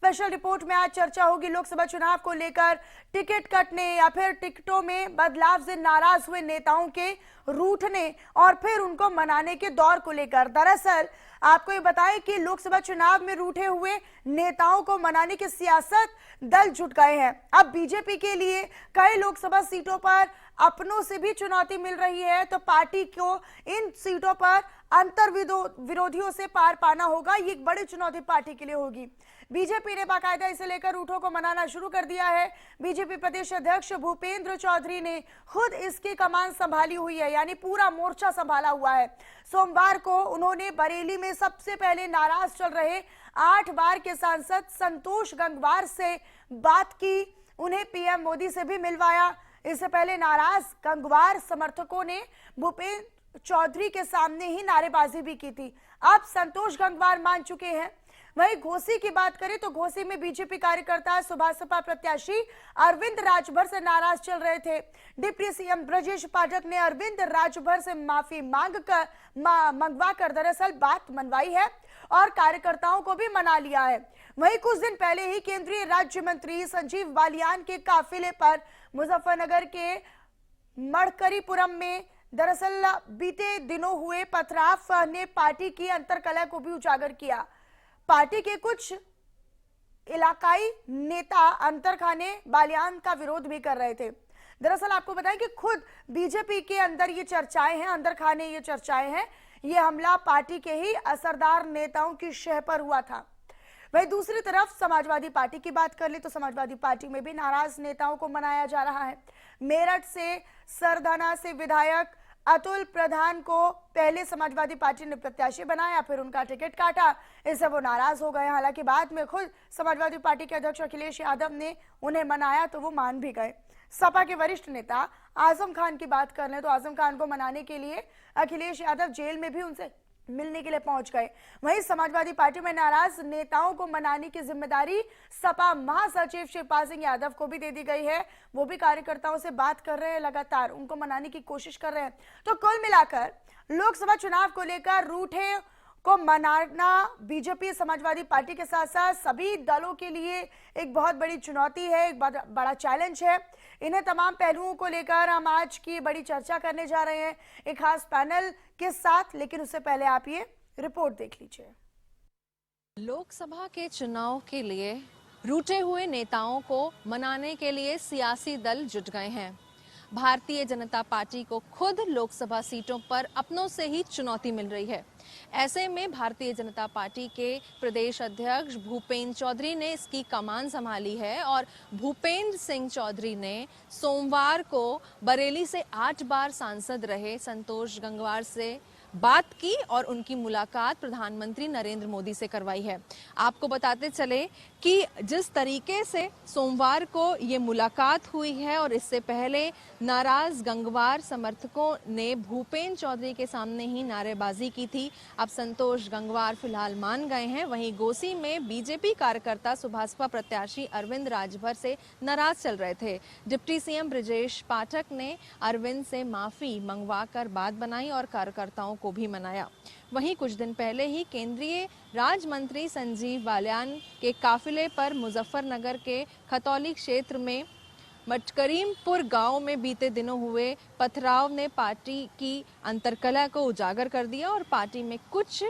Special report में आज चर्चा होगी लोकसभा चुनाव को लेकर। टिकट कटने या फिर टिकटों में बदलाव से नाराज हुए नेताओं के रूठने और फिर उनको मनाने के दौर को लेकर। दरअसल आपको ये बताएं कि लोकसभा चुनाव में रूठे हुए नेताओं को मनाने की सियासत दल जुट गए हैं। अब बीजेपी के लिए कई लोकसभा सीटों पर अपनों से भी चुनौती मिल रही है, तो पार्टी को इन सीटों पर अंतर विरोधियों से पार पाना होगा। ये एक बड़ी चुनौती पार्टी के लिए होगी। बीजेपी ने बाकायदा इसे लेकर रूठों को मनाना शुरू कर दिया है। बीजेपी प्रदेश अध्यक्ष भूपेंद्र चौधरी ने खुद इसकी कमान संभाली हुई है, यानी पूरा मोर्चा संभाला हुआ है। सोमवार को उन्होंने बरेली में सबसे पहले नाराज चल रहे 8 बार के सांसद संतोष गंगवार से बात की, उन्हें पीएम मोदी से भी मिलवाया। इससे पहले नाराज गंगवार समर्थकों ने भूपेंद्र चौधरी के सामने ही नारेबाजी भी की थी। अब संतोष गंगवार मान चुके हैं। वहीं घोसी की बात करें तो घोसी में बीजेपी कार्यकर्ता सुभाष प्रत्याशी अरविंद राजभर से नाराज चल रहे थे। डिप्टी सीएम ब्रजेश पाठक ने अरविंद राजभर से माफी मंगवा कर दरअसल बात मनवाई है और कार्यकर्ताओं को भी मना लिया है। वहीं कुछ दिन पहले ही केंद्रीय राज्य मंत्री संजीव बालियान के काफिले पर मुजफ्फरनगर के मड़करीपुरम में दरअसल बीते दिनों हुए पथराव ने पार्टी की अंतर्कलह को भी उजागर किया। पार्टी के कुछ इलाकाई नेता अंतरखाने बालियान का विरोध भी कर रहे थे। दरअसल आपको बताएं कि खुद बीजेपी के अंदर ये चर्चाएं हैं, अंदरखाने ये चर्चाएं हैं। ये हमला पार्टी के ही असरदार नेताओं की शह पर हुआ था। वहीं दूसरी तरफ समाजवादी पार्टी की बात कर ले तो समाजवादी पार्टी में भी नाराज नेताओं को मनाया जा रहा है। मेरठ से सरदाना से विधायक अतुल प्रधान को पहले समाजवादी पार्टी ने प्रत्याशी बनाया, फिर उनका टिकट काटा, इससे वो नाराज हो गए। हालांकि बाद में खुद समाजवादी पार्टी के अध्यक्ष अखिलेश यादव ने उन्हें मनाया तो वो मान भी गए। सपा के वरिष्ठ नेता आजम खान की बात कर लें तो आजम खान को मनाने के लिए अखिलेश यादव जेल में भी उनसे मिलने के लिए पहुंच गए। वहीं समाजवादी पार्टी में नाराज नेताओं को मनाने की जिम्मेदारी सपा महासचिव शिवपाल सिंह यादव को भी दे दी गई है। वो भी कार्यकर्ताओं से बात कर रहे हैं, लगातार उनको मनाने की कोशिश कर रहे हैं। तो कुल मिलाकर लोकसभा चुनाव को लेकर रूठे को मनाना बीजेपी समाजवादी पार्टी के साथ साथ सभी दलों के लिए एक बहुत बड़ी चुनौती है, एक बड़ा चैलेंज है। इन्हें तमाम पहलुओं को लेकर हम आज की बड़ी चर्चा करने जा रहे हैं एक खास पैनल के साथ, लेकिन उससे पहले आप ये रिपोर्ट देख लीजिए। लोकसभा के चुनाव के लिए रूठे हुए नेताओं को मनाने के लिए सियासी दल जुट गए हैं। भारतीय जनता पार्टी को खुद लोकसभा सीटों पर अपनों से ही चुनौती मिल रही है। ऐसे में भारतीय जनता पार्टी के प्रदेश अध्यक्ष भूपेंद्र चौधरी ने इसकी कमान संभाली है और भूपेंद्र सिंह चौधरी ने सोमवार को बरेली से 8 बार सांसद रहे संतोष गंगवार से बात की और उनकी मुलाकात प्रधानमंत्री नरेंद्र मोदी से करवाई है। आपको बताते चले कि जिस तरीके से सोमवार को ये मुलाकात हुई है और इससे पहले नाराज गंगवार समर्थकों ने भूपेंद्र चौधरी के सामने ही नारेबाजी की थी। अब संतोष गंगवार फिलहाल मान गए हैं। वहीं घोसी में बीजेपी कार्यकर्ता सुभाषपा प्रत्याशी अरविंद राजभर से नाराज चल रहे थे। डिप्टी सीएम ब्रजेश पाठक ने अरविंद से माफी मंगवाकर बात बनाई और कार्यकर्ताओं को भी मनाया। वहीं कुछ दिन पहले ही केंद्रीय राज्य मंत्री संजीव बालियान के काफिले पर मुजफ्फरनगर के खतौली क्षेत्र में मटकरीमपुर गांव में बीते दिनों हुए पथराव ने पार्टी की अंतर्कलह को उजागर कर दिया और पार्टी में कुछ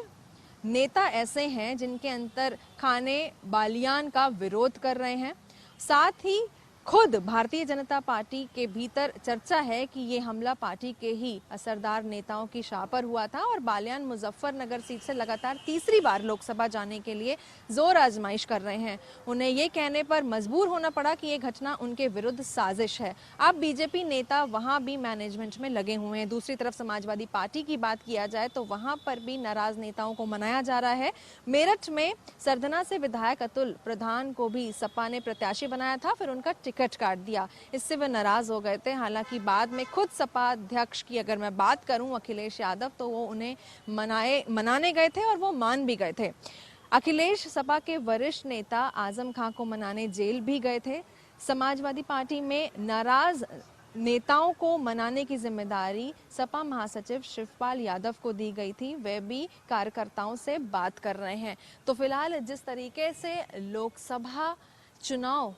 नेता ऐसे हैं जिनके अंतर खाने बालियान का विरोध कर रहे हैं। साथ ही खुद भारतीय जनता पार्टी के भीतर चर्चा है कि ये हमला पार्टी के ही असरदार नेताओं की शाह पर हुआ था और बालियान मुजफ्फरनगर सीट से लगातार तीसरी बार लोकसभा जाने के लिए जोर आजमाइश कर रहे हैं। उन्हें ये कहने पर मजबूर होना पड़ा कि ये घटना उनके विरुद्ध साजिश है। अब बीजेपी नेता वहां भी मैनेजमेंट में लगे हुए हैं। दूसरी तरफ समाजवादी पार्टी की बात किया जाए तो वहां पर भी नाराज नेताओं को मनाया जा रहा है। मेरठ में सरदना से विधायक अतुल प्रधान को भी सपा ने प्रत्याशी बनाया था, फिर उनका टिकट काट दिया। इससे वे नाराज हो गए थे। हालांकि बाद में खुद सपा अध्यक्ष की अगर मैं बात करूं अखिलेश यादव, तो वो उन्हें मनाने गए थे और वो मान भी गए थे। अखिलेश सपा के वरिष्ठ नेता आजम खान को मनाने जेल भी गए थे। समाजवादी पार्टी में नाराज नेताओं को मनाने की जिम्मेदारी सपा महासचिव शिवपाल यादव को दी गई थी, वे भी कार्यकर्ताओं से बात कर रहे हैं। तो फिलहाल जिस तरीके से लोकसभा चुनाव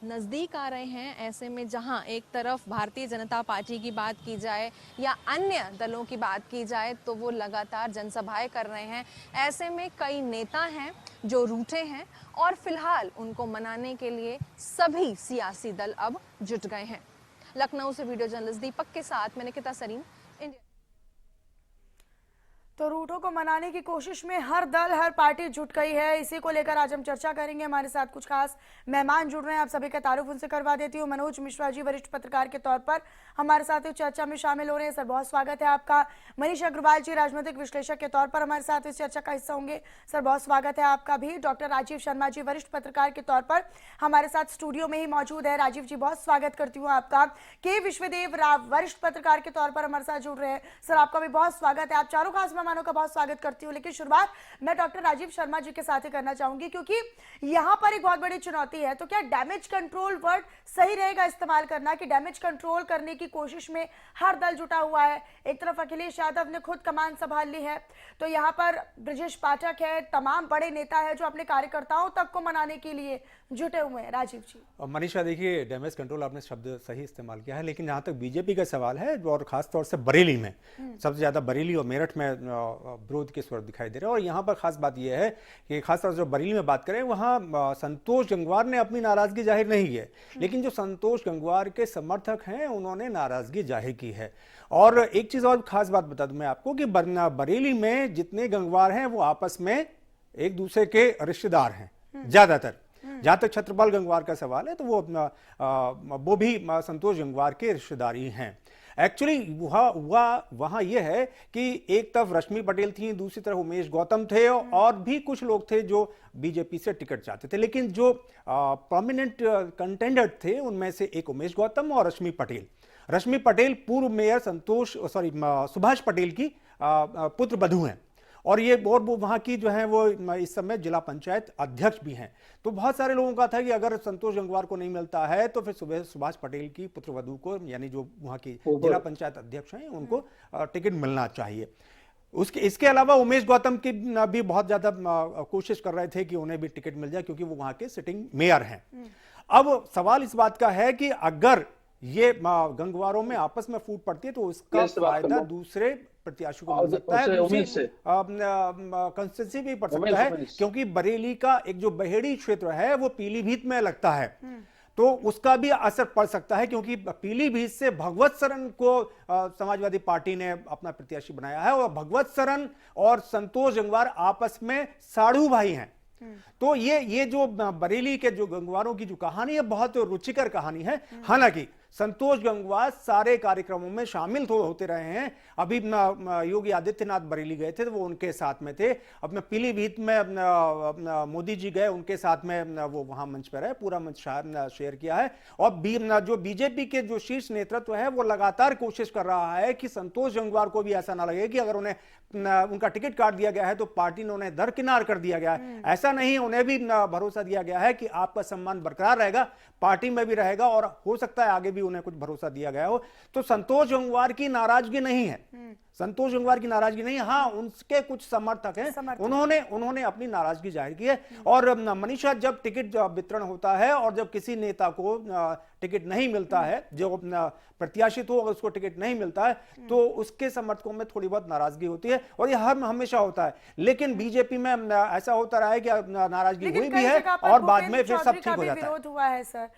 नज़दीक आ रहे हैं, ऐसे में जहां एक तरफ भारतीय जनता पार्टी की बात की जाए या अन्य दलों की बात की जाए तो वो लगातार जनसभाएं कर रहे हैं। ऐसे में कई नेता हैं जो रूठे हैं और फिलहाल उनको मनाने के लिए सभी सियासी दल अब जुट गए हैं। लखनऊ से वीडियो जर्नलिस्ट दीपक के साथ मैं निकिता सरीन, इंडिया। तो रूठों को मनाने की कोशिश में हर दल हर पार्टी जुट गई है। इसी को लेकर आज हम चर्चा करेंगे। हमारे साथ कुछ खास मेहमान जुड़ रहे हैं, आप सभी का तारुफ उनसे करवा देती हूँ। मनोज मिश्रा जी वरिष्ठ पत्रकार के तौर पर हमारे साथ इस चर्चा में शामिल हो रहे हैं। सर बहुत स्वागत है आपका। मनीष अग्रवाल जी राजनीतिक विश्लेषक के तौर पर हमारे साथ इस चर्चा का हिस्सा होंगे। सर बहुत स्वागत है आपका भी। डॉक्टर राजीव शर्मा जी वरिष्ठ पत्रकार के तौर पर हमारे साथ स्टूडियो में ही मौजूद है। राजीव जी बहुत स्वागत करती हूँ आपका। के विश्वदेव राव वरिष्ठ पत्रकार के तौर पर हमारे साथ जुड़ रहे हैं। सर आपका भी बहुत स्वागत है। आप चारों खास मेहमानों का बहुत स्वागत करती हूँ, लेकिन शुरुआत मैं डॉक्टर राजीव शर्मा जी के साथ ही करना चाहूंगी, क्योंकि यहां पर एक बहुत बड़ी चुनौती है। तो क्या डैमेज कंट्रोल वर्ड सही रहेगा इस्तेमाल करना, कि डैमेज कंट्रोल करने की कोशिश में हर दल जुटा हुआ है? एक तरफ अखिलेश यादव ने खुद कमान संभाल ली है, तो यहाँ पर ब्रजेश पाठक है, तमाम बड़े नेता है जो अपने कार्यकर्ताओं तक को मनाने के लिए जुटे हुए हैं। राजीव जी। मनीषा देखिए, डैमेज कंट्रोल आपने शब्द सही इस्तेमाल किया है, लेकिन जहां तक बीजेपी का सवाल है और खास तौर से बरेली में सबसे ज्यादा बरेली और मेरठ में विरोध के स्वर दिखाई दे रहे हैं। और यहाँ पर खास बात यह है कि खासतौर से जो बरेली में बात करें, वहां संतोष गंगवार ने अपनी नाराजगी जाहिर नहीं की है, लेकिन जो संतोष गंगवार के समर्थक हैं उन्होंने नाराजगी जाहिर की है। और एक चीज और खास बात बता दूं मैं आपको कि बरेली में जितने गंगवार हैं वो आपस में एक दूसरे के रिश्तेदार हैं ज्यादातर। जहां तक छत्रपाल गंगवार का सवाल है तो वो भी संतोष गंगवार के रिश्तेदारी हैं। एक्चुअली वहां यह है कि एक तरफ रश्मि पटेल थी, दूसरी तरफ उमेश गौतम थे और भी कुछ लोग थे जो बीजेपी से टिकट चाहते थे, लेकिन जो प्रोमिनेंट कंटेंडर थे उनमें से एक उमेश गौतम और रश्मि पटेल। रश्मि पटेल पूर्व मेयर सुभाष पटेल की पुत्र वधू हैं और वो वहां की जो है वो इस समय जिला पंचायत अध्यक्ष भी हैं। तो बहुत सारे लोगों का था कि अगर संतोष गंगवार को नहीं मिलता है तो फिर सुभाष पटेल की पुत्रवधू को, यानी जो वहां की जिला पंचायत अध्यक्ष हैं, उनको टिकट मिलना चाहिए। इसके अलावा उमेश गौतम की भी बहुत ज्यादा कोशिश कर रहे थे कि उन्हें भी टिकट मिल जाए, क्योंकि वो वहां के सिटिंग मेयर हैं। अब सवाल इस बात का है कि अगर ये गंगवारों में आपस में फूट पड़ती है तो उसका फायदा दूसरे प्रत्याशी को मिल सकता है, कंस्टिट्यूंसी भी पड़ सकता है, क्योंकि बरेली का एक जो बहेड़ी क्षेत्र है वो पीलीभीत में लगता है, तो उसका भी असर पड़ सकता है, क्योंकि पीलीभीत से भगवत सरन को समाजवादी पार्टी ने अपना प्रत्याशी बनाया है और भगवत सरन और संतोष गंगवार आपस में साढ़ू भाई हैं। तो ये जो बरेली के जो गंगवारों की जो कहानी है बहुत रुचिकर कहानी है। हालांकि संतोष गंगवार सारे कार्यक्रमों में शामिल होते रहे हैं। अभी योगी आदित्यनाथ बरेली गए थे तो वो उनके साथ में थे। अब पीलीभीत में मोदी जी गए, उनके साथ में वो वहां मंच पर रहे, पूरा मंच शेयर किया है। और जो बीजेपी के जो शीर्ष नेतृत्व है वो लगातार कोशिश कर रहा है कि संतोष गंगवार को भी ऐसा ना लगे कि अगर उन्हें उनका टिकट काट दिया गया है तो पार्टी ने उन्हें दरकिनार कर दिया गया है। ऐसा नहीं, उन्हें भी भरोसा दिया गया है कि आपका सम्मान बरकरार रहेगा, पार्टी में भी रहेगा, और हो सकता है आगे भी उन्हें कुछ भरोसा दिया गया हो। तो संतोष गंगवार की नाराजगी नहीं है, संतोष गंगवार की नाराजगी नहीं, हाँ उनके कुछ समर्थक हैं, उन्होंने अपनी नाराजगी जाहिर की है। और मनीषा, जब टिकट वितरण होता है और जब किसी नेता को टिकट नहीं मिलता है, जो प्रत्याशी तो अगर उसको टिकट नहीं मिलता है तो उसके समर्थकों में थोड़ी बहुत नाराजगी होती है, और यह हमेशा होता है। लेकिन बीजेपी में ऐसा होता रहा है कि नाराजगी हुई भी है और बाद में फिर सब ठीक हो जाता है। विरोध हुआ है सर,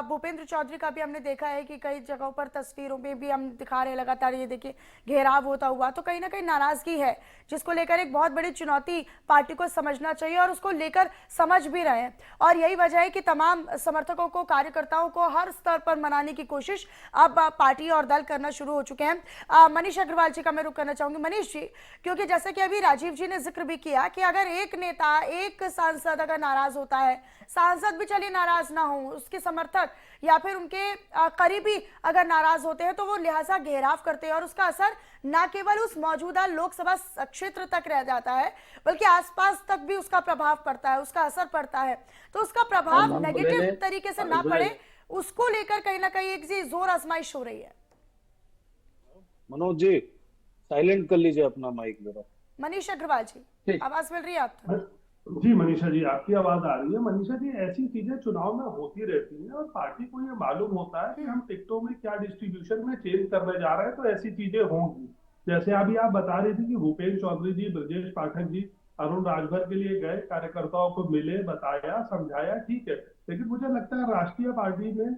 भूपेंद्र चौधरी का भी हमने देखा है कि कई जगहों पर तस्वीरों में भी हम दिखा रहे हैं लगातार, ये देखिए घेराव होता हुआ, तो कहीं ना कहीं नाराजगी है, जिसको लेकर एक बहुत बड़ी चुनौती पार्टी को समझना चाहिए और उसको लेकर समझ भी रहे हैं। और यही वजह है कि तमाम समर्थकों को, कार्यकर्ताओं को हर स्तर पर मनाने की कोशिश अब पार्टी और दल करना शुरू हो चुके हैं। मनीष अग्रवाल जी का मैं रुख करना चाहूंगी। मनीष जी, क्योंकि जैसे कि अभी राजीव जी ने जिक्र भी किया कि अगर एक नेता, एक सांसद अगर नाराज होता है, सांसद भी चलिए नाराज ना हो, उसके समर्थक या फिर उनके करीबी अगर नाराज होते हैं तो वो लिहाजा घेराव करते हैं, और उसका असर न केवल उस मौजूदा लोकसभा क्षेत्र तक रह जाता है बल्कि आसपास तक भी उसका प्रभाव पड़ता है, उसका असर पड़ता है। तो उसका प्रभाव नेगेटिव तरीके से ना पड़े, उसको लेकर कहीं ना कहीं एक सी जोर आजमाइश हो रही है। मनोज जी साइलेंट कर लीजिए अपना माइक जरा। मनीष अग्रवाल जी, ठीक। आवाज मिल रही है आपको? जी मनीषा जी, आपकी आवाज आ रही है। मनीषा जी, ऐसी चीजें चुनाव में होती रहती हैं और पार्टी को ये मालूम होता है कि हम टिकटों में क्या डिस्ट्रीब्यूशन में चेंज करने जा रहे हैं, तो ऐसी चीजें होंगी। जैसे अभी आप बता रही थी कि भूपेन्द्र चौधरी जी, ब्रजेश पाठक जी अरुण राजभर के लिए गए, कार्यकर्ताओं को मिले, बताया, समझाया, ठीक है। लेकिन मुझे लगता है राष्ट्रीय पार्टी में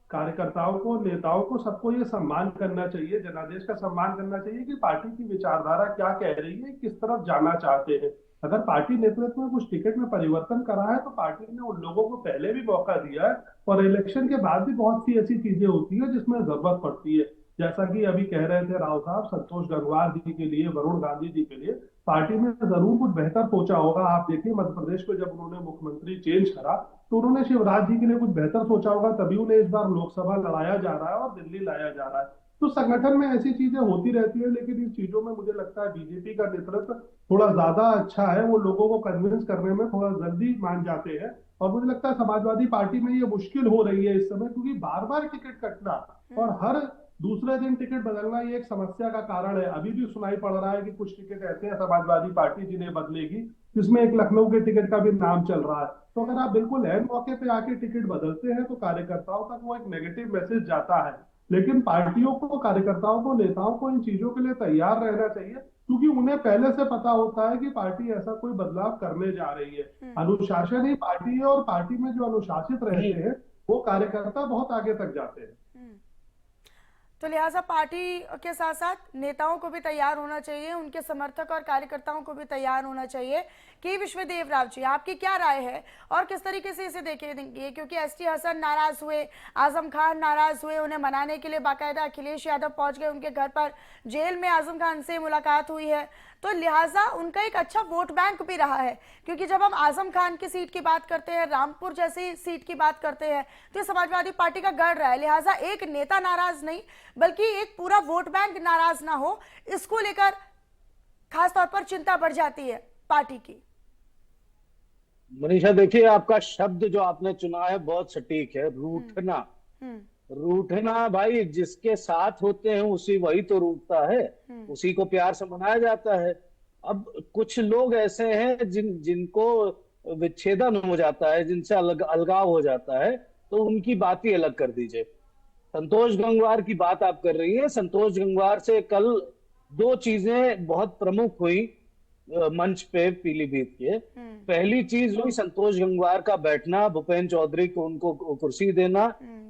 कार्यकर्ताओं को, नेताओं को, सबको ये सम्मान करना चाहिए, जनादेश का सम्मान करना चाहिए कि पार्टी की विचारधारा क्या कह रही है, किस तरफ जाना चाहते हैं। अगर पार्टी नेतृत्व में कुछ टिकट में परिवर्तन करा है तो पार्टी ने उन लोगों को पहले भी मौका दिया है, और इलेक्शन के बाद भी बहुत सी ऐसी चीजें होती है जिसमें जरूरत पड़ती है। जैसा कि अभी कह रहे थे राव साहब, संतोष गंगवार जी के लिए, वरुण गांधी जी के लिए पार्टी में जरूर कुछ बेहतर सोचा होगा। आप देखिए मध्य प्रदेश में जब उन्होंने मुख्यमंत्री चेंज करा तो उन्होंने शिवराज जी के लिए कुछ बेहतर सोचा होगा, तभी उन्हें इस बार लोकसभा लड़ाया जा रहा है और दिल्ली लाया जा रहा है। तो संगठन में ऐसी चीजें होती रहती है, लेकिन इन चीजों में मुझे लगता है बीजेपी का नेतृत्व थोड़ा ज्यादा अच्छा है। वो लोगों को कन्विंस करने में थोड़ा जल्दी मान जाते हैं, और मुझे लगता है समाजवादी पार्टी में ये मुश्किल हो रही है इस समय, क्योंकि बार बार टिकट कटना और हर दूसरे दिन टिकट बदलना ये एक समस्या का कारण है। अभी भी सुनाई पड़ रहा है कि कुछ टिकट ऐसे हैं समाजवादी पार्टी जिन्हें बदलेगी, जिसमें एक लखनऊ के टिकट का भी नाम चल रहा है। तो अगर आप बिल्कुल ऐन मौके पे आके टिकट बदलते हैं तो कार्यकर्ताओं तक वो एक नेगेटिव मैसेज जाता है। लेकिन पार्टियों को, कार्यकर्ताओं को, नेताओं को इन चीजों के लिए तैयार रहना चाहिए, क्योंकि उन्हें पहले से पता होता है कि पार्टी ऐसा कोई बदलाव करने जा रही है। अनुशासन ही पार्टी है, और पार्टी में जो अनुशासित रहते हैं वो कार्यकर्ता बहुत आगे तक जाते हैं। तो लिहाजा पार्टी के साथ साथ नेताओं को भी तैयार होना चाहिए, उनके समर्थक और कार्यकर्ताओं को भी तैयार होना चाहिए। के विश्वदेव राव जी, आपकी क्या राय है और किस तरीके से इसे देखेंगे? क्योंकि एसटी हसन नाराज हुए, आजम खान नाराज हुए, उन्हें मनाने के लिए बाकायदा अखिलेश यादव पहुंच गए, उनके घर पर जेल में आजम खान से मुलाकात हुई है, तो लिहाजा उनका एक अच्छा वोट बैंक भी रहा है। क्योंकि जब हम आजम खान की सीट की बात करते हैं, रामपुर जैसी सीट की बात करते हैं, तो समाजवादी पार्टी का गढ़ रहा है। लिहाजा एक नेता नाराज नहीं बल्कि एक पूरा वोट बैंक नाराज ना हो, इसको लेकर खासतौर पर चिंता बढ़ जाती है पार्टी की। मनीषा देखिए, आपका शब्द जो आपने चुना है बहुत सटीक है, रूठना। रूठना भाई, जिसके साथ होते हैं उसी वही तो रूठता है, उसी को प्यार से मनाया जाता है। अब कुछ लोग ऐसे हैं जिनको विच्छेदन हो जाता है, जिनसे अलगाव हो जाता है, तो उनकी बात ही अलग कर दीजिए। संतोष गंगवार की बात आप कर रही है। संतोष गंगवार से कल दो चीजें बहुत प्रमुख हुई मंच पे पीलीभीत के। पहली चीज हुई संतोष गंगवार का बैठना, भूपेन्द्र चौधरी को उनको कुर्सी देना।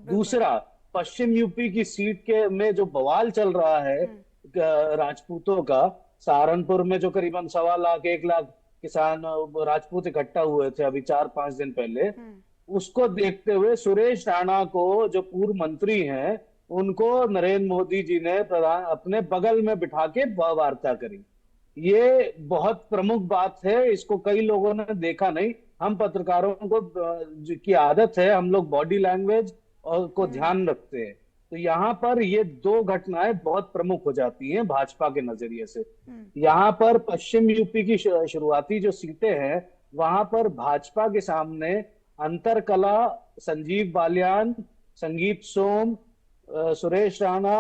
दूसरा, पश्चिम यूपी की सीट के में जो बवाल चल रहा है राजपूतों का, सहारनपुर में जो करीबन 1.25 लाख 1 लाख किसान राजपूत इकट्ठा हुए थे अभी 4-5 दिन पहले, उसको देखते हुए सुरेश राणा को, जो पूर्व मंत्री हैं, उनको नरेंद्र मोदी जी ने अपने बगल में बिठा के वार्ता करी। ये बहुत प्रमुख बात है, इसको कई लोगों ने देखा नहीं। हम पत्रकारों को की आदत है, हम लोग बॉडी लैंग्वेज और को ध्यान रखते हैं। तो यहाँ पर ये दो घटनाएं बहुत प्रमुख हो जाती हैं भाजपा के नजरिए से। यहाँ पर पश्चिम यूपी की शुरुआती जो सीटें हैं, वहां पर भाजपा के सामने अंतरकला, संजीव बालियान, संगीत सोम, सुरेश राणा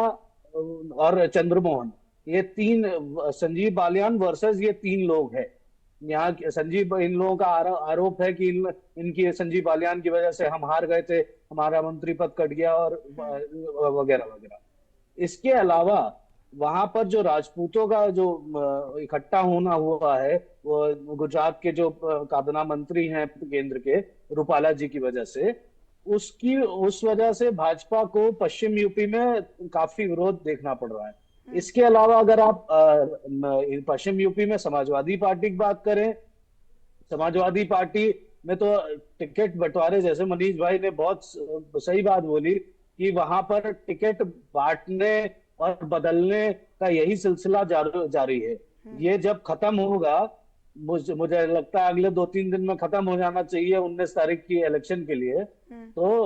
और चंद्रमोहन, ये तीन, संजीव बालियान वर्सेस ये 3 लोग हैं। यहाँ संजीव, इन लोगों का आरोप है कि इनकी संजीव बालियान की वजह से हम हार गए थे, हमारा मंत्री पद कट गया और वगैरह वगैरह। इसके अलावा वहां पर जो राजपूतों का जो इकट्ठा होना हुआ है, वो गुजरात के जो काबीना मंत्री हैं केंद्र के, रूपाला जी की वजह से, उस वजह से भाजपा को पश्चिम यूपी में काफी विरोध देखना पड़ रहा है। इसके अलावा अगर आप पश्चिम यूपी में समाजवादी पार्टी की बात करें, समाजवादी पार्टी में तो टिकट बंटवारे, जैसे मनीष भाई ने बहुत सही बात बोली कि वहां पर टिकट बांटने और बदलने का यही सिलसिला जारी है। ये जब खत्म होगा, मुझे लगता है अगले 2-3 दिन में खत्म हो जाना चाहिए 19 तारीख की इलेक्शन के लिए, तो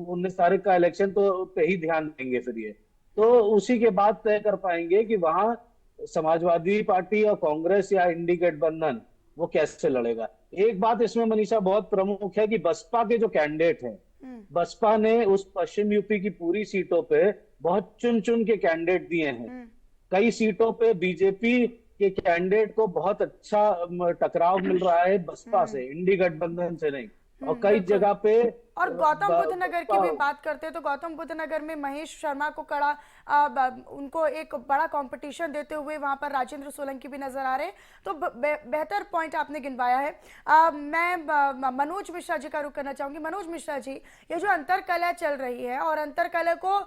19 तारीख का इलेक्शन तो पे ही ध्यान देंगे फिर ये, तो उसी के बाद तय कर पाएंगे कि वहां समाजवादी पार्टी और कांग्रेस या इंडी गठबंधन वो कैसे लड़ेगा। एक बात इसमें मनीषा बहुत प्रमुख है कि बसपा के जो कैंडिडेट हैं बसपा ने उस पश्चिम यूपी की पूरी सीटों पे बहुत चुन चुन के कैंडिडेट दिए हैं। कई सीटों पे बीजेपी के कैंडिडेट को बहुत अच्छा टकराव मिल रहा है बसपा से, इंडी गठबंधन से नहीं। और कई बिल्कुल। जगह पे और गौतम बुद्ध नगर की भी बसपा बात करते हैं तो गौतम बुद्ध नगर में महेश शर्मा को उनको एक बड़ा कंपटीशन देते हुए वहां पर राजेंद्र सोलंकी भी नजर आ रहे हैं। तो बेहतर पॉइंट आपने गिनवाया है। मैं मनोज मिश्रा जी का रुख करना चाहूंगी। मनोज मिश्रा जी, ये जो अंतरकलह चल रही है और अंतरकलह को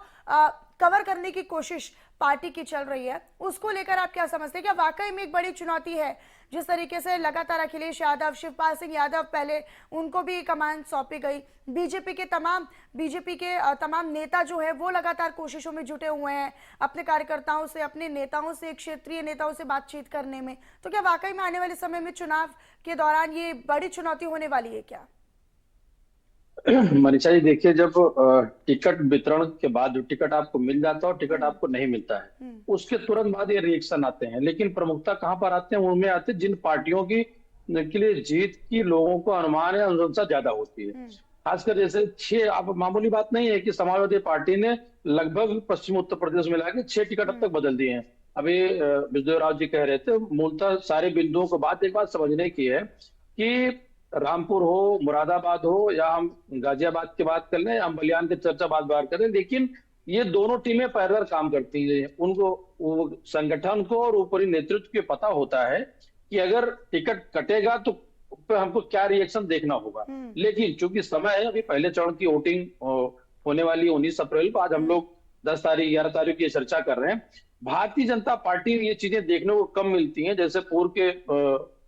कवर करने की कोशिश पार्टी की चल रही है, उसको लेकर आप क्या समझते हैं? क्या वाकई में एक बड़ी चुनौती है? जिस तरीके से लगातार अखिलेश यादव, शिवपाल सिंह यादव, पहले उनको भी कमान सौंपी गई, बीजेपी के तमाम नेता जो है वो लगातार कोशिशों में जुटे हुए हैं अपने कार्यकर्ताओं से, अपने नेताओं से, क्षेत्रीय नेताओं से बातचीत करने में। तो क्या वाकई में आने वाले समय में चुनाव के दौरान ये बड़ी चुनौती होने वाली है क्या? मनीषा जी देखिए, जब टिकट वितरण के बाद जो टिकट आपको मिल जाता है और टिकट आपको नहीं मिलता है, उसके तुरंत बाद ये रिएक्शन आते हैं। लेकिन प्रमुखता कहाँ पर आते हैं? उनमें आते हैं जिन पार्टियों की के लिए जीत की लोगों को अनुमान या अनुशंसा ज्यादा होती है। खासकर जैसे 6, अब मामूली बात नहीं है कि समाजवादी पार्टी ने लगभग पश्चिम उत्तर प्रदेश में मिला के 6 टिकट अब तक बदल दिए हैं। अभी विजय राव जी कह रहे थे, मूलतः सारे बिंदुओं को बात एक बात समझने की है कि रामपुर हो, मुरादाबाद हो, या हम गाजियाबाद की बात कर लें, या हम बलियान की चर्चा बात करें, लेकिन ये दोनों टीमें पैरेलल काम करती हैं। उनको वो संगठन को और ऊपरी नेतृत्व को पता होता है कि अगर टिकट कटेगा तो हमको क्या रिएक्शन देखना होगा। लेकिन चूंकि समय है, अभी पहले चरण की वोटिंग होने वाली 19 अप्रैल को, आज हम लोग 10 तारीख 11 तारीख की चर्चा कर रहे हैं। भारतीय जनता पार्टी ये चीजें देखने को कम मिलती हैं। जैसे पूर्व के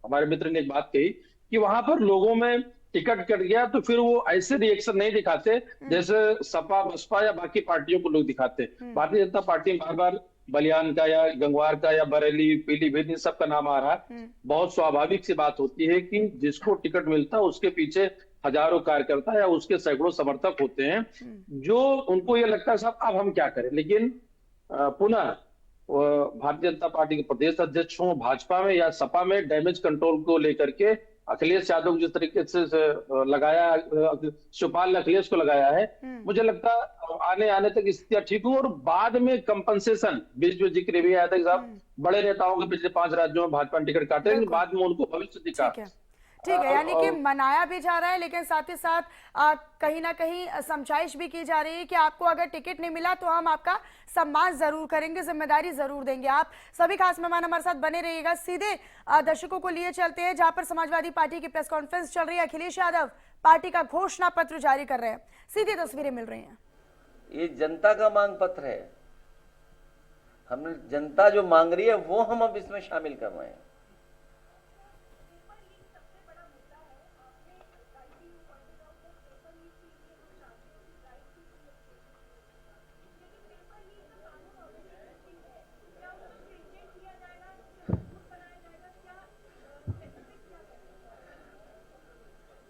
हमारे मित्र ने एक बात कही कि वहां पर लोगों में टिकट कट गया तो फिर वो ऐसे रिएक्शन नहीं दिखाते जैसे सपा, बसपा या बाकी पार्टियों को लोग दिखाते। भारतीय जनता पार्टी बार बार बलियान का या गंगवार का या बरेली, पीलीभीत, इन सब का नाम आ रहा है। बहुत स्वाभाविक सी बात होती है कि जिसको टिकट मिलता है उसके पीछे हजारों कार्यकर्ता या उसके सैकड़ों समर्थक होते हैं, जो उनको ये लगता है साहब अब हम क्या करें। लेकिन पुनः भारतीय जनता पार्टी के प्रदेश अध्यक्ष हों भाजपा में या सपा में, डैमेज कंट्रोल को लेकर के अखिलेश यादव जिस तरीके से लगाया, शिवपाल ने अखिलेश को लगाया है, मुझे लगता है आने तक स्थितियां ठीक हो। और बाद में कंपनसेशन, बीच में जिक्र भी आया था कि साहब बड़े नेताओं के पिछले 5 राज्यों में भाजपा ने टिकट काटे, लेकिन बाद में उनको भविष्य दिखा। ठीक है, यानी कि मनाया भी जा रहा है, लेकिन साथ ही साथ कहीं ना कहीं समझाइश भी की जा रही है कि आपको अगर टिकट नहीं मिला तो हम आपका सम्मान जरूर करेंगे, जिम्मेदारी जरूर देंगे। आप सभी खास मेहमान हमारे साथ बने रहिएगा। सीधे दर्शकों को लिए चलते हैं जहां पर समाजवादी पार्टी की प्रेस कॉन्फ्रेंस चल रही है। अखिलेश यादव पार्टी का घोषणा पत्र जारी कर रहे हैं, सीधी तस्वीरें मिल रही हैं। ये जनता का मांग पत्र है। हमने जनता जो मांग रही है वो हम अब इसमें शामिल कर रहे हैं।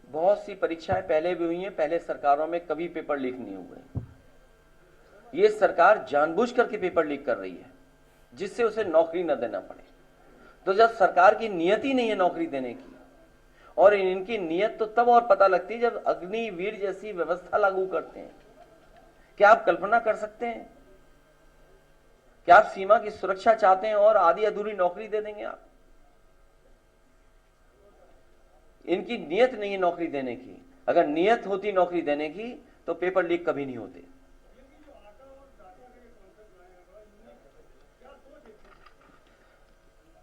बहुत सी परीक्षाएं पहले भी हुई हैं, पहले सरकारों में कभी पेपर लीक नहीं हुए। ये सरकार जानबूझ करके पेपर लीक कर रही है जिससे उसे नौकरी न देना पड़े। तो जब सरकार की नियत ही नहीं है नौकरी देने की, और इनकी नियत तो तब और पता लगती है जब अग्निवीर जैसी व्यवस्था लागू करते हैं। क्या आप कल्पना कर सकते हैं? क्या आप सीमा की सुरक्षा चाहते हैं और आधी अधूरी नौकरी दे देंगे आप? इनकी नियत नहीं है नौकरी देने की। अगर नियत होती नौकरी देने की तो पेपर लीक कभी नहीं होते।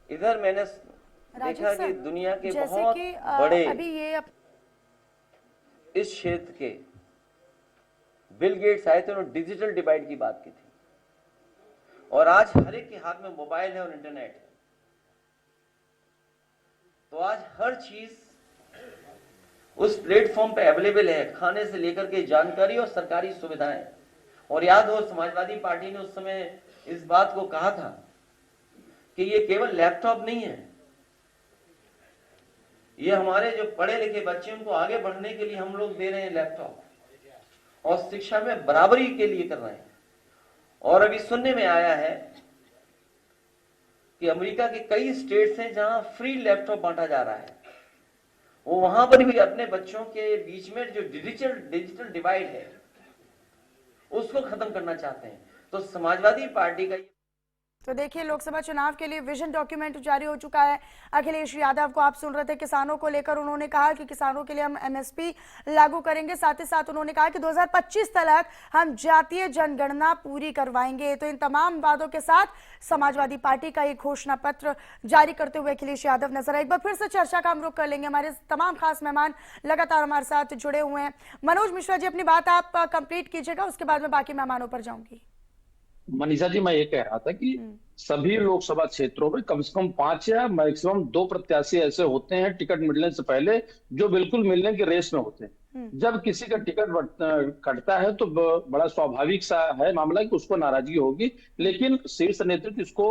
इधर मैंने देखा कि दुनिया के बहुत बड़े इस क्षेत्र के बिल गेट्स आए थे, उन्होंने डिजिटल डिवाइड की बात की थी, और आज हर एक के हाथ में मोबाइल है और इंटरनेट है। तो आज हर चीज उस प्लेटफॉर्म पे अवेलेबल है, खाने से लेकर के जानकारी और सरकारी सुविधाएं। और याद हो समाजवादी पार्टी ने उस समय इस बात को कहा था कि ये केवल लैपटॉप नहीं है, ये हमारे जो पढ़े लिखे बच्चे उनको आगे बढ़ने के लिए हम लोग दे रहे हैं लैपटॉप, और शिक्षा में बराबरी के लिए कर रहे हैं। और अभी सुनने में आया है कि अमेरिका के कई स्टेट्स हैं जहां फ्री लैपटॉप बांटा जा रहा है, वो वहां पर भी अपने बच्चों के बीच में जो डिजिटल डिवाइड है उसको खत्म करना चाहते हैं। तो समाजवादी पार्टी का तो देखिए, लोकसभा चुनाव के लिए विजन डॉक्यूमेंट जारी हो चुका है। अखिलेश यादव को आप सुन रहे थे, किसानों को लेकर उन्होंने कहा कि किसानों के लिए हम एमएसपी लागू करेंगे। साथ ही साथ उन्होंने कहा कि 2025 तक हम जातीय जनगणना पूरी करवाएंगे। तो इन तमाम वादों के साथ समाजवादी पार्टी का एक घोषणा पत्र जारी करते हुए अखिलेश यादव नजर आए। एक बार फिर से चर्चा का हम रुख कर लेंगे। हमारे तमाम खास मेहमान लगातार हमारे साथ जुड़े हुए हैं। मनोज मिश्रा जी, अपनी बात आप कंप्लीट कीजिएगा, उसके बाद मैं बाकी मेहमानों पर जाऊंगी। मनीषा जी, मैं ये कह रहा था कि सभी लोकसभा क्षेत्रों में कम से कम 5 या मैक्सिमम 2 प्रत्याशी ऐसे होते हैं टिकट मिलने से पहले जो बिल्कुल मिलने की रेस में होते हैं। जब किसी का टिकट कटता है तो बड़ा स्वाभाविक सा है मामला कि उसको नाराजगी होगी, लेकिन शीर्ष नेतृत्व इसको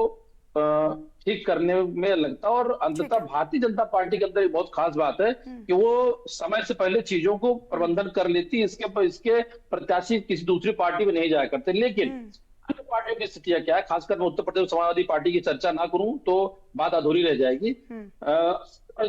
ठीक करने में लगता है। और अंततः भारतीय जनता पार्टी के अंदर एक बहुत खास बात है कि वो समय से पहले चीजों को प्रबंधन कर लेती है। इसके प्रत्याशी किसी दूसरी पार्टी में नहीं जाया करते। लेकिन अन्य पार्टियों की स्थितियां क्या है, खासकर मैं उत्तर प्रदेश समाजवादी पार्टी की चर्चा ना करूं तो बात अधूरी रह जाएगी।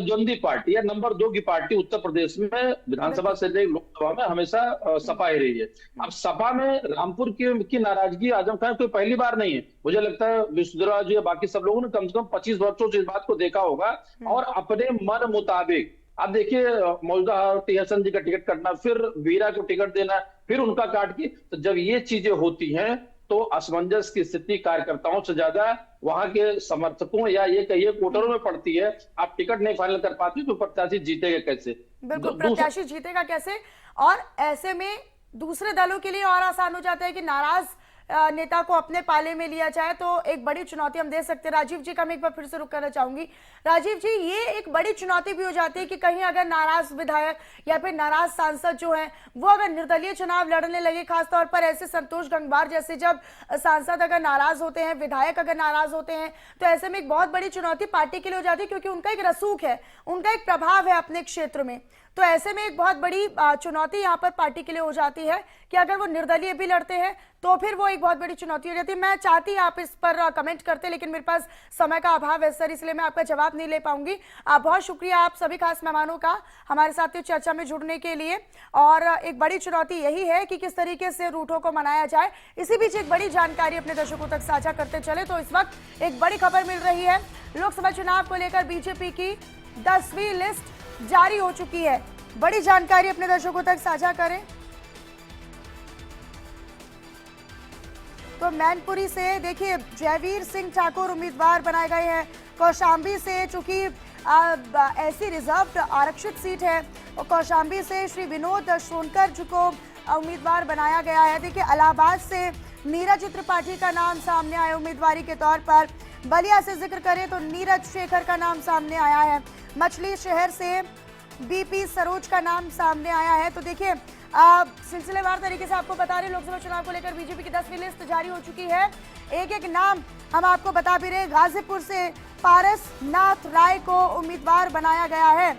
जनदी पार्टी या नंबर 2 की पार्टी उत्तर प्रदेश में विधानसभा से लेकर लोकसभा में हमेशा सपा ही रही है। अब सपा में रामपुर की नाराजगी आजम खान कोई पहली बार नहीं है। मुझे लगता है विष्णुदेव जी या बाकी सब लोगों ने कम से कम 25 वर्षों से इस बात को देखा होगा और अपने मन मुताबिक। अब देखिए, मौजूदा टीएसएन जी का टिकट कटना, फिर वीरा को टिकट देना, फिर उनका काट के, तो जब ये चीजें होती हैं तो असमंजस की स्थिति कार्यकर्ताओं से ज्यादा वहां के समर्थकों या ये कहिए वोटरों में पड़ती है। आप टिकट नहीं फाइनल कर पाती तो प्रत्याशी जीतेगा कैसे? बिल्कुल, प्रत्याशी जीतेगा कैसे? और ऐसे में दूसरे दलों के लिए और आसान हो जाता है कि नाराज नेता को अपने पाले में लिया जाए। तो एक बड़ी चुनौती हम दे सकते हैं। राजीव जी का मैं एक बार फिर से रुक करना चाहूंगी। राजीव जी, ये एक बड़ी चुनौती भी हो जाती है कि कहीं अगर नाराज विधायक या फिर नाराज सांसद जो है वो अगर निर्दलीय चुनाव लड़ने लगे, खासतौर पर ऐसे संतोष गंगवार जैसे जब सांसद अगर नाराज होते हैं, विधायक अगर नाराज होते हैं, तो ऐसे में एक बहुत बड़ी चुनौती पार्टी के लिए हो जाती है, क्योंकि उनका एक रसूख है, उनका एक प्रभाव है अपने क्षेत्र में। तो ऐसे में एक बहुत बड़ी चुनौती यहाँ पर पार्टी के लिए हो जाती है कि अगर वो निर्दलीय भी लड़ते हैं तो फिर वो एक बहुत बड़ी चुनौती हो जाती है। मैं चाहती आप इस पर कमेंट करते, लेकिन मेरे पास समय का अभाव है सर, इसलिए मैं आपका जवाब नहीं ले पाऊंगी। बहुत शुक्रिया आप सभी खास मेहमानों का हमारे साथ इस चर्चा में जुड़ने के लिए। और एक बड़ी चुनौती यही है कि किस तरीके से रूटों को मनाया जाए। इसी बीच एक बड़ी जानकारी अपने दर्शकों तक साझा करते चले तो इस वक्त एक बड़ी खबर मिल रही है। लोकसभा चुनाव को लेकर बीजेपी की 10वीं लिस्ट जारी हो चुकी है। बड़ी जानकारी अपने दर्शकों तक साझा करें तो मैनपुरी से देखिए, जयवीर सिंह ठाकुर उम्मीदवार बनाए गए हैं। कौशाम्बी से, चूंकि ऐसी रिजर्व्ड आरक्षित सीट है, और कौशाम्बी से श्री विनोद सोनकर जी को उम्मीदवार बनाया गया है। देखिए, इलाहाबाद से नीरज त्रिपाठी का नाम सामने आया उम्मीदवारी के तौर पर। बलिया से जिक्र करें तो नीरज शेखर का नाम सामने आया है। मछली शहर से बीपी सरोज का नाम सामने आया है। तो देखिए, सिलसिलेवार तरीके से आपको बता रहे, लोकसभा चुनाव को लेकर बीजेपी की 10वीं लिस्ट जारी हो चुकी है। एक एक नाम हम आपको बता भी रहे। गाजीपुर से पारस नाथ राय को उम्मीदवार बनाया गया है।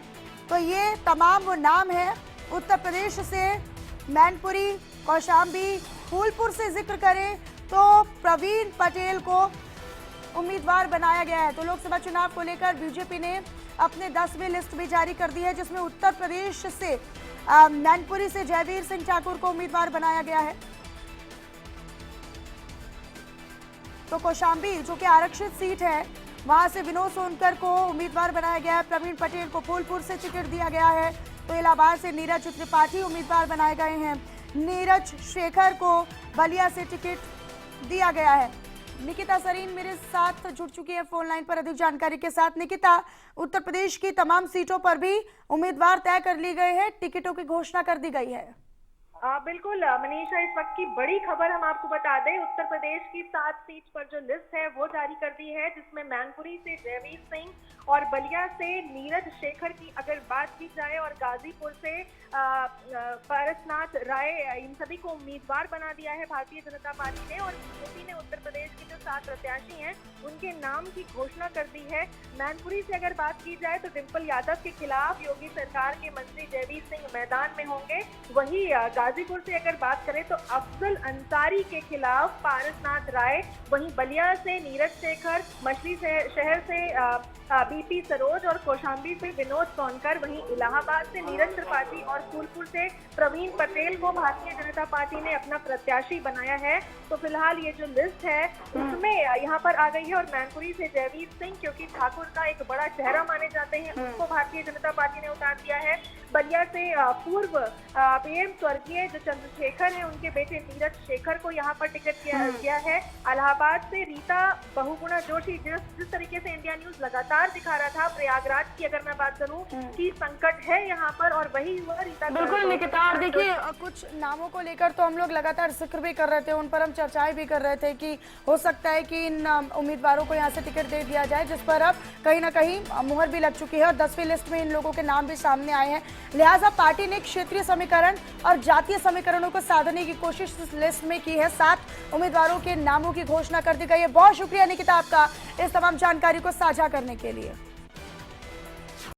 तो ये तमाम वो नाम है। उत्तर प्रदेश से मैनपुरी, कौशाम्बी, फूलपुर से जिक्र करें तो प्रवीण पटेल को उम्मीदवार बनाया गया है। तो लोकसभा चुनाव को लेकर बीजेपी ने अपने 10वीं लिस्ट भी जारी कर दी है, जिसमें उत्तर प्रदेश से मैनपुरी से जयवीर सिंह ठाकुर को उम्मीदवार बनाया गया है। तो कौशाम्बी जो कि आरक्षित सीट है, वहां से विनोद सोनकर को उम्मीदवार बनाया गया है। प्रवीण पटेल को फूलपुर से टिकट दिया गया है। तो इलाहाबाद से नीरज त्रिपाठी उम्मीदवार बनाए गए हैं। नीरज शेखर को बलिया से टिकट दिया गया है। निकिता सरीन मेरे साथ जुड़ चुकी है फोन लाइन पर अधिक जानकारी के साथ। निकिता, उत्तर प्रदेश की तमाम सीटों पर भी उम्मीदवार तय कर ली गए हैं, टिकटों की घोषणा कर दी गई है। बिल्कुल मनीषा, इस वक्त की बड़ी खबर हम आपको बता दें, उत्तर प्रदेश की 7 सीट पर जो लिस्ट है वो जारी कर दी है, जिसमें मैनपुरी से जयवीर सिंह और बलिया से नीरज शेखर की अगर बात की जाए और गाजीपुर से पारसनाथ राय, इन सभी को उम्मीदवार बना दिया है भारतीय जनता पार्टी ने। और बीजेपी ने उत्तर प्रदेश के जो 7 प्रत्याशी हैं उनके नाम की घोषणा कर दी है। मैनपुरी से अगर बात की जाए तो डिम्पल यादव के खिलाफ योगी सरकार के मंत्री जयवीर सिंह मैदान में होंगे। वही गाजीपुर से अगर बात करें तो अफजल अंसारी के खिलाफ पारसनाथ राय, वहीं बलिया से नीरज शेखर, मछली शहर से बीपी सरोज और कौशाम्बी से विनोद सोनकर, वहीं इलाहाबाद से नीरज त्रिपाठी और फूलपुर से प्रवीण पटेल को भारतीय जनता पार्टी ने अपना प्रत्याशी बनाया है। तो फिलहाल ये जो लिस्ट है उसमें यहाँ पर आ गई है और मैनपुरी से जयवीर सिंह, क्योंकि ठाकुर का एक बड़ा चेहरा माने जाते हैं, उनको भारतीय जनता पार्टी ने उतार दिया है। बलिया से पूर्व पीएम स्वर्गीय जो चंद्रशेखर है, उनके बेटे नीरज शेखर को यहाँ पर टिकट दिया है। इलाहाबाद से रीता बहुगुणा जोशी, जिस तरीके से इंडिया न्यूज लगातार दिखा रहा था प्रयागराज की अगर मैं बात करूं कि संकट है यहाँ पर, और वही हुआ रीता। बिल्कुल निकिता, और देखिए कुछ नामों को लेकर तो हम लोग लगातार जिक्र भी कर रहे थे, उन पर हम चर्चाएं भी कर रहे थे कि हो सकता है कि इन उम्मीदवारों को यहाँ से टिकट दे दिया जाए, जिस पर अब कहीं ना कहीं मुहर भी लग चुकी है और 10वीं लिस्ट में इन लोगों के नाम भी सामने आए हैं। लिहाजा पार्टी ने क्षेत्रीय समीकरण और जातीय समीकरणों को साधने की कोशिश इस लिस्ट में की है। 7 उम्मीदवारों के नामों की घोषणा कर दी गई है। बहुत शुक्रिया निकिता आपका इस तमाम जानकारी को साझा करने के लिए।